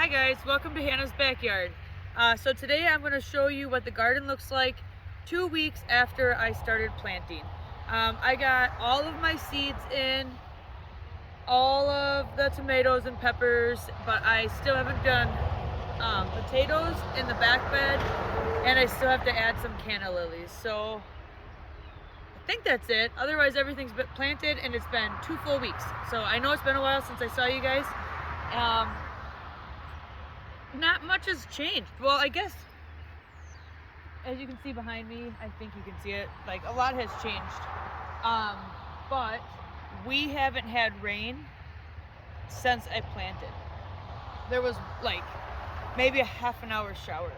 Hi guys, welcome to Hannah's Backyard. So today I'm going to show you what the garden looks like 2 weeks after I started planting. I got all of my seeds in, all of the tomatoes and peppers, but I still haven't done potatoes in the back bed, and I still have to add some canna lilies. So I think that's it. Otherwise everything's been planted and it's been 2 full weeks. So I know it's been a while since I saw you guys. Not much has changed. Well, I guess, as you can see behind me, I think you can see it, like a lot has changed. But we haven't had rain since I planted. There was like maybe a half an hour shower.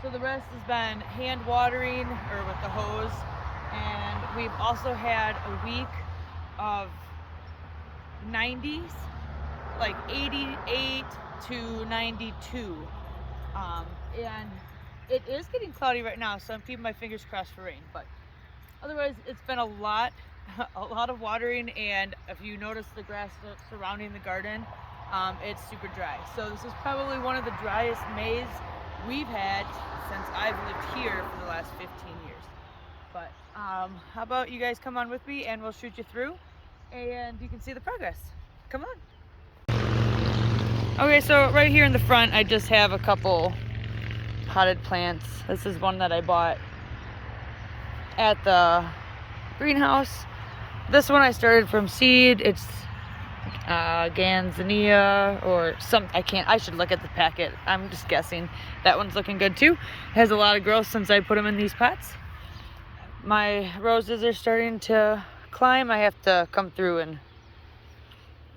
So the rest has been hand watering or with the hose. And we've also had a week of 90s, like 88 to 92, and it is getting cloudy right now, so I'm keeping my fingers crossed for rain. But otherwise it's been a lot of watering, and if you notice the grass surrounding the garden, it's super dry. So this is probably one of the driest Mays we've had since I've lived here for the last 15 years. But how about you guys come on with me and we'll shoot you through and you can see the progress. Come on. Okay, so right here in the front, I just have a couple potted plants. This is one that I bought at the greenhouse. This one I started from seed. It's Ganzania or some, I should look at the packet. I'm just guessing. That one's looking good too. Has a lot of growth since I put them in these pots. My roses are starting to climb. I have to come through and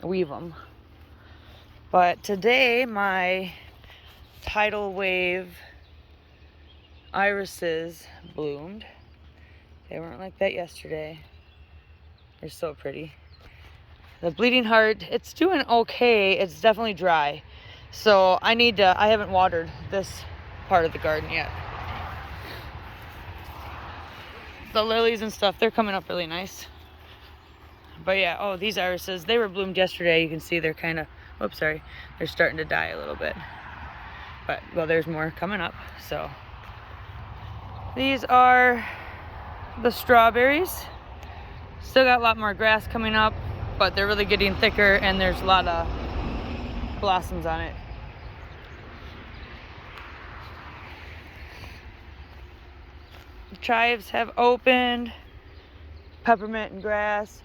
weave them. But today my tidal wave irises bloomed. They weren't like that yesterday. They're so pretty. The bleeding heart, it's doing okay. It's definitely dry. So I haven't watered this part of the garden yet. The lilies and stuff, they're coming up really nice. But yeah, oh, these irises, they were bloomed yesterday. You can see they're kind of, oops, sorry, they're starting to die a little bit. But, well, there's more coming up, so. These are the strawberries. Still got a lot more grass coming up, but they're really getting thicker and there's a lot of blossoms on it. The chives have opened. Peppermint and grass.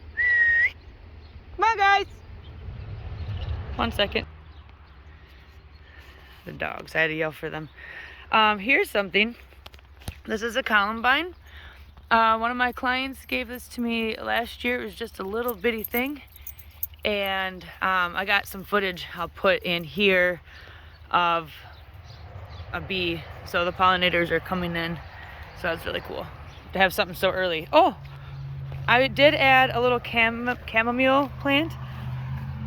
Come on, guys. 1 second. The dogs, I had to yell for them. Here's something. This is a columbine. One of my clients gave this to me last year. It was just a little bitty thing. And I got some footage I'll put in here of a bee. So the pollinators are coming in. So that's really cool to have something so early. Oh, I did add a little chamomile plant.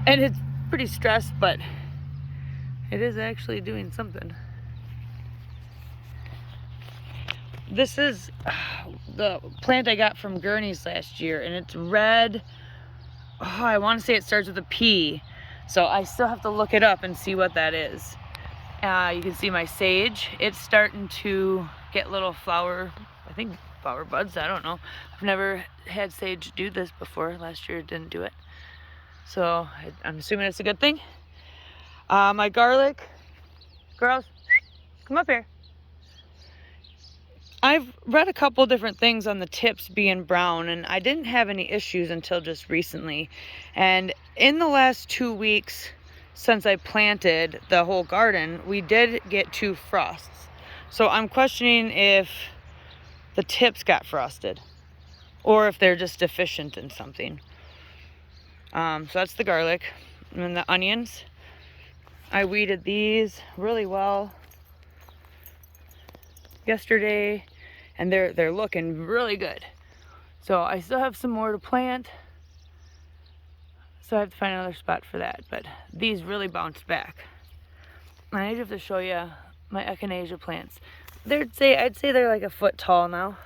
And it's pretty stressed, but it is actually doing something. This is the plant I got from Gurney's last year, and it's red. Oh, I want to say it starts with a P, so I still have to look it up and see what that is. You can see my sage. It's starting to get little flower, I think flower buds, I don't know. I've never had sage do this before. Last year it didn't do it. So I'm assuming it's a good thing. My garlic, girls, come up here. I've read a couple different things on the tips being brown, and I didn't have any issues until just recently. And in the last 2 weeks since I planted the whole garden, we did get 2 frosts. So I'm questioning if the tips got frosted or if they're just deficient in something. So that's the garlic. And then the onions, I weeded these really well yesterday, and they're looking really good. So I still have some more to plant, so I have to find another spot for that. But these really bounced back. And I have to show you my echinacea plants. I'd say they're like a foot tall now.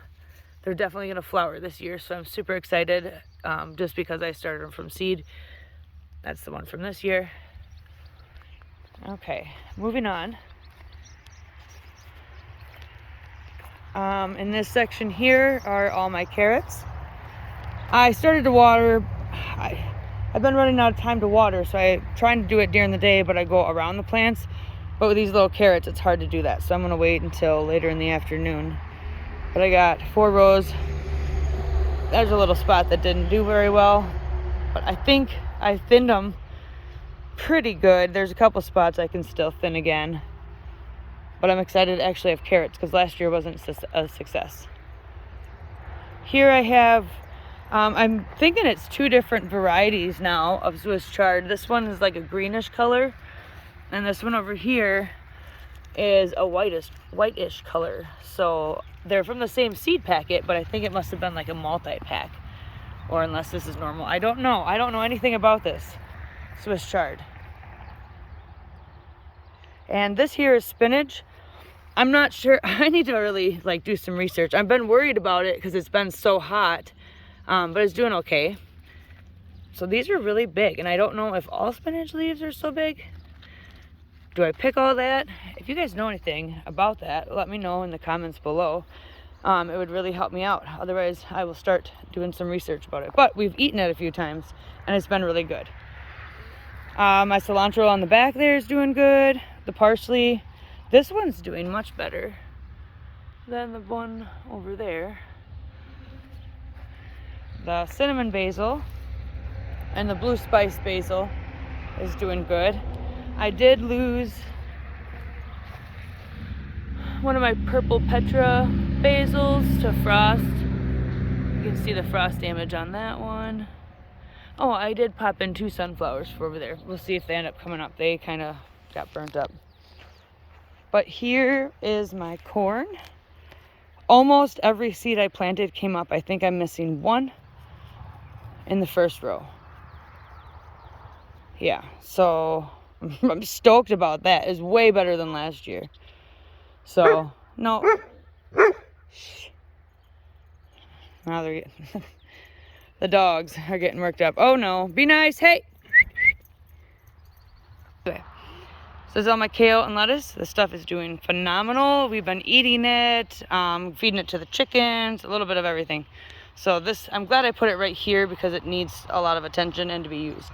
They're definitely gonna flower this year, so I'm super excited. Just because I started them from seed. That's the one from this year. Okay, moving on. In this section here are all my carrots. I started to water. I've been running out of time to water, so I'm trying to do it during the day, but I go around the plants. But with these little carrots, it's hard to do that, so I'm gonna wait until later in the afternoon. But I got 4 rows. There's a little spot that didn't do very well, but I think I thinned them pretty good. There's a couple spots I can still thin again, but I'm excited to actually have carrots because last year wasn't a success. Here I have, I'm thinking it's 2 different varieties now of Swiss chard. This one is like a greenish color, and this one over here is a whitish color. So they're from the same seed packet, but I think it must have been like a multi-pack, or unless this is normal. I don't know anything about this Swiss chard. And this here is spinach. I'm not sure. I need to really like do some research. I've been worried about it because it's been so hot, but it's doing okay. So these are really big, and I don't know if all spinach leaves are so big. Do I pick all that? If you guys know anything about that, let me know in the comments below. It would really help me out. Otherwise, I will start doing some research about it. But we've eaten it a few times, and it's been really good. My cilantro on the back there is doing good. The parsley, this one's doing much better than the one over there. The cinnamon basil and the blue spice basil is doing good. I did lose one of my purple Petra basils to frost. You can see the frost damage on that one. Oh, I did pop in 2 sunflowers for over there. We'll see if they end up coming up. They kind of got burnt up. But here is my corn. Almost every seed I planted came up. I think I'm missing 1 in the first row. Yeah, so I'm stoked about that. It's way better than last year. So, no. Shh. Now they're getting... The dogs are getting worked up. Oh no, be nice, hey! Okay. So this is all my kale and lettuce. This stuff is doing phenomenal. We've been eating it, feeding it to the chickens, a little bit of everything. So this, I'm glad I put it right here because it needs a lot of attention and to be used.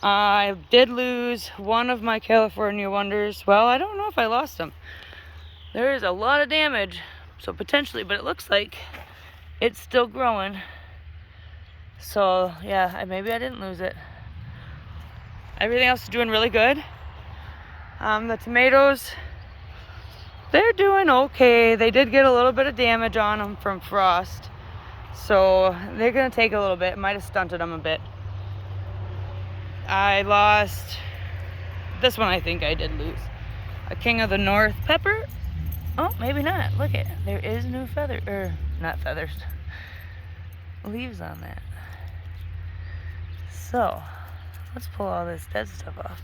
I did lose one of my California Wonders. Well, I don't know if I lost them. There is a lot of damage, so potentially, but it looks like it's still growing. So yeah, maybe I didn't lose it. Everything else is doing really good. The tomatoes, they're doing okay. They did get a little bit of damage on them from frost, so they're gonna take a little bit. It might have stunted them a bit. I lost this one. I think I did lose a King of the North pepper. Oh, maybe not. Look it, there is new feather, or not feathers, leaves on that. So let's pull all this dead stuff off.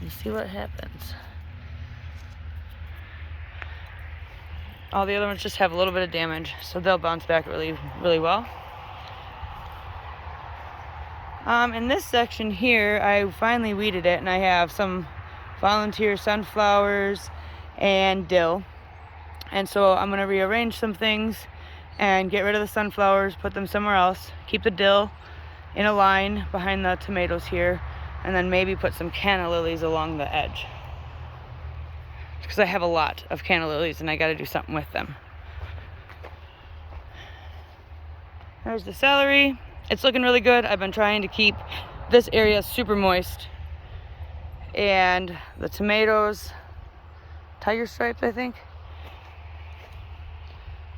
You see what happens. All the other ones just have a little bit of damage, so they'll bounce back really, really well. In this section here, I finally weeded it, and I have some volunteer sunflowers and dill. And so I'm going to rearrange some things and get rid of the sunflowers, put them somewhere else, keep the dill in a line behind the tomatoes here, and then maybe put some canna lilies along the edge. Because I have a lot of canna lilies and I got to do something with them. There's the celery. It's looking really good. I've been trying to keep this area super moist. And the tomatoes, tiger stripes, I think.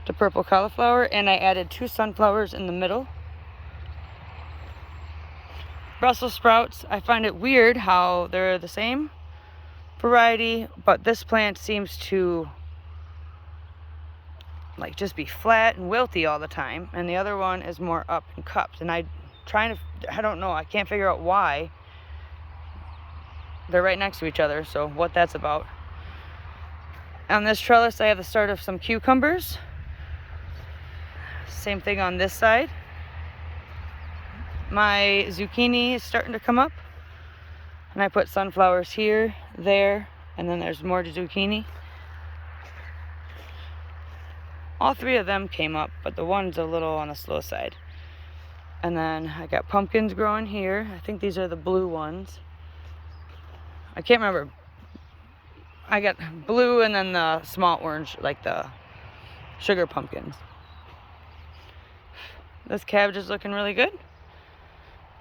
The purple cauliflower, and I added 2 sunflowers in the middle. Brussels sprouts, I find it weird how they're the same variety, but this plant seems to like just be flat and wilty all the time, and the other one is more up and cupped, and I don't know, I can't figure out why. They're right next to each other, so what that's about. On this trellis I have the start of some cucumbers. Same thing on this side. my zucchini is starting to come up. And I put sunflowers here, there, and then there's more zucchini. All three of them came up, but the one's a little on the slow side. And then I got pumpkins growing here. I think these are the blue ones. I can't remember. I got blue and then the small orange, like the sugar pumpkins. This cabbage is looking really good.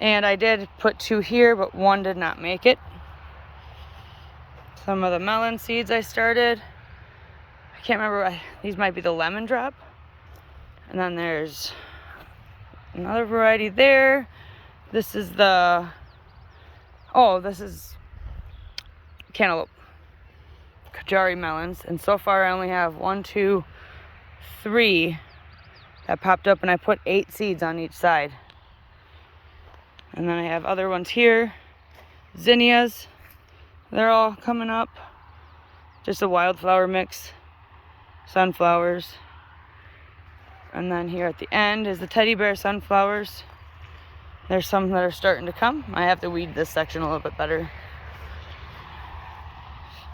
And I did put 2 here, but 1 did not make it. Some of the melon seeds I started. I can't remember, these might be the lemon drop. And then there's another variety there. This is the, this is cantaloupe. Kajari melons. And so far I only have 1, 2, 3 that popped up, and I put 8 seeds on each side. And then I have other ones here. Zinnias. They're all coming up. Just a wildflower mix. Sunflowers. And then here at the end is the teddy bear sunflowers. There's some that are starting to come. I have to weed this section a little bit better.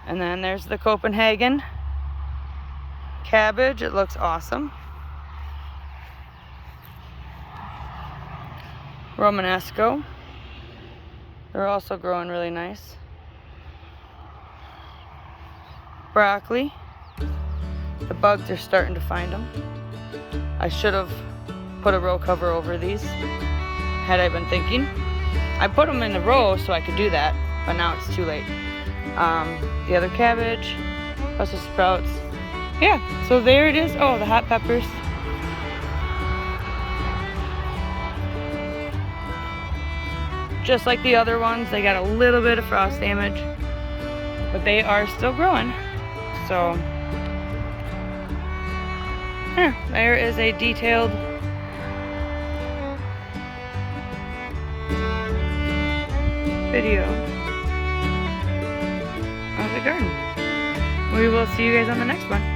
And then there's the Copenhagen cabbage. It looks awesome. Romanesco. They're also growing really nice. Broccoli. The bugs are starting to find them. I should have put a row cover over these, had I been thinking. I put them in a row so I could do that, but now it's too late. The other cabbage, Brussels sprouts. Yeah, so there it is. Oh, the hot peppers. Just like the other ones, they got a little bit of frost damage, but they are still growing. So, there is a detailed video of the garden. We will see you guys on the next one.